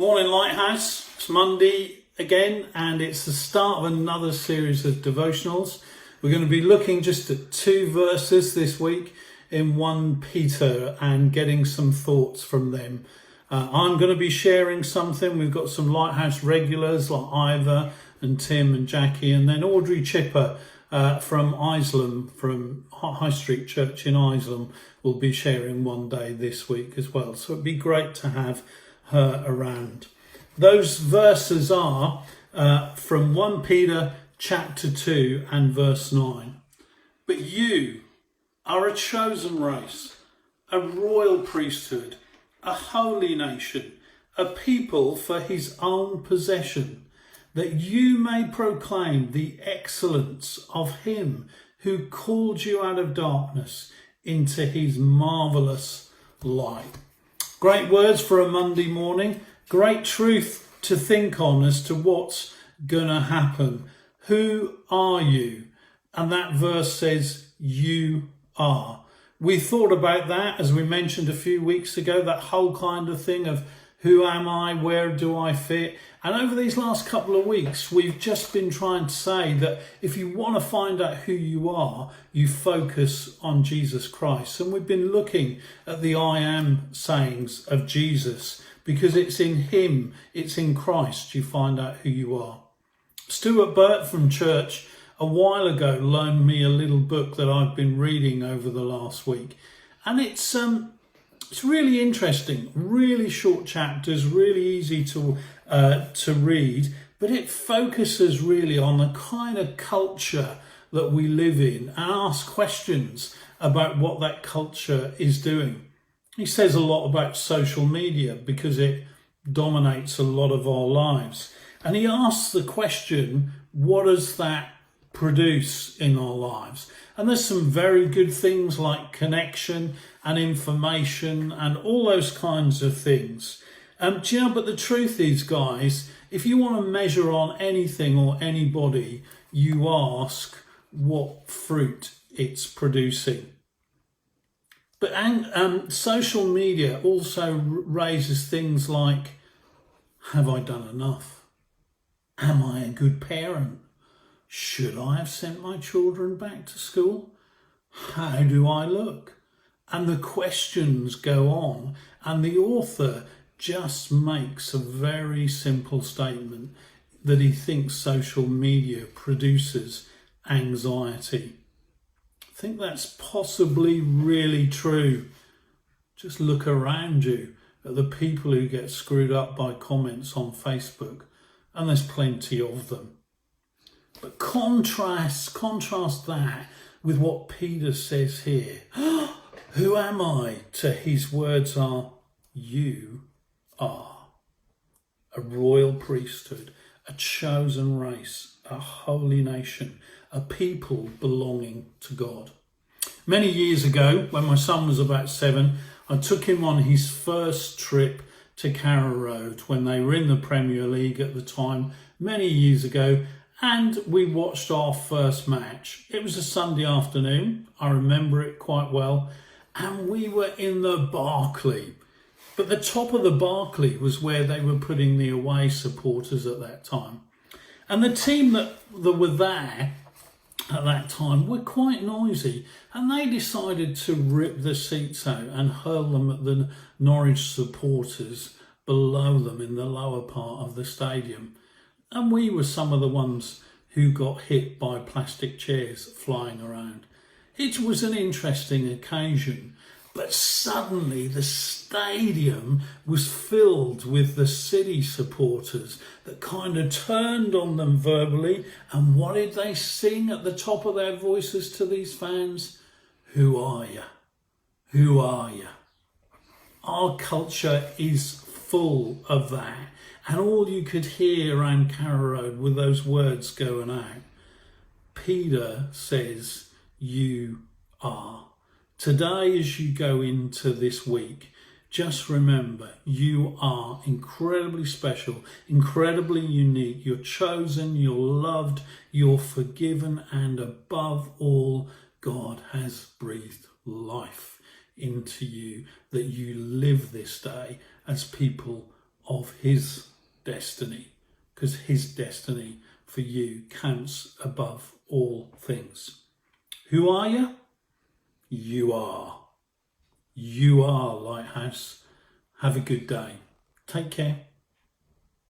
Morning Lighthouse, it's Monday again and it's the start of another series of devotionals. We're going to be looking just at 2 verses this week in 1 Peter and getting some thoughts from them. I'm going to be sharing something. We've got some Lighthouse regulars like Ivor and Tim and Jackie, and then Audrey Chipper from Isleham, from High Street Church in Isleham, will be sharing one day this week as well. So it'd be great to have her around. Those verses are from 1 Peter chapter 2 and verse 9. But you are a chosen race, a royal priesthood, a holy nation, a people for his own possession, that you may proclaim the excellence of him who called you out of darkness into his marvellous light. Great words for a Monday morning, great truth to think on as to what's going to happen. Who are you? And that verse says, you are. We thought about that, as we mentioned a few weeks ago, that whole kind of thing of who am I, where do I fit? And over these last couple of weeks, we've just been trying to say that if you want to find out who you are, you focus on Jesus Christ. And we've been looking at the I am sayings of Jesus, because it's in him, it's in Christ, you find out who you are. Stuart Burt from church a while ago loaned me a little book that I've been reading over the last week. And it's really interesting, really short chapters, really easy to read, but it focuses really on the kind of culture that we live in and asks questions about what that culture is doing. He says a lot about social media because it dominates a lot of our lives. And he asks the question, what does that produce in our lives? And there's some very good things like connection and information and all those kinds of things. Do you know, but the truth is, guys, if you want to measure on anything or anybody, you ask what fruit it's producing. But social media also raises things like, have I done enough? Am I a good parent? Should I have sent my children back to school? How do I look? And the questions go on, and the author just makes a very simple statement that he thinks social media produces anxiety. I think that's possibly really true. Just look around you at the people who get screwed up by comments on Facebook, and there's plenty of them. But contrast that with what Peter says here. Who am I? To his words are, you are. A royal priesthood, a chosen race, a holy nation, a people belonging to God. Many years ago, when my son was about 7, I took him on his first trip to Carrow Road when they were in the Premier League at the time, many years ago, and we watched our first match. It was a Sunday afternoon, I remember it quite well, and we were in the Barclay. But the top of the Barclay was where they were putting the away supporters at that time. And the team that were there at that time were quite noisy, and they decided to rip the seats out and hurl them at the Norwich supporters below them in the lower part of the stadium. And we were some of the ones who got hit by plastic chairs flying around. It was an interesting occasion, but suddenly the stadium was filled with the City supporters that kind of turned on them verbally. And what did they sing at the top of their voices to these fans? Who are you? Who are you? Our culture is full of that. And all you could hear around Carrow Road were those words going out. Peter says, you are. Today, as you go into this week, just remember you are incredibly special, incredibly unique. You're chosen, you're loved, you're forgiven, and above all, God has breathed life into you that you live this day as people of his destiny, because his destiny for you counts above all things. Who are you? You are. You are Lighthouse. Have a good day. Take care.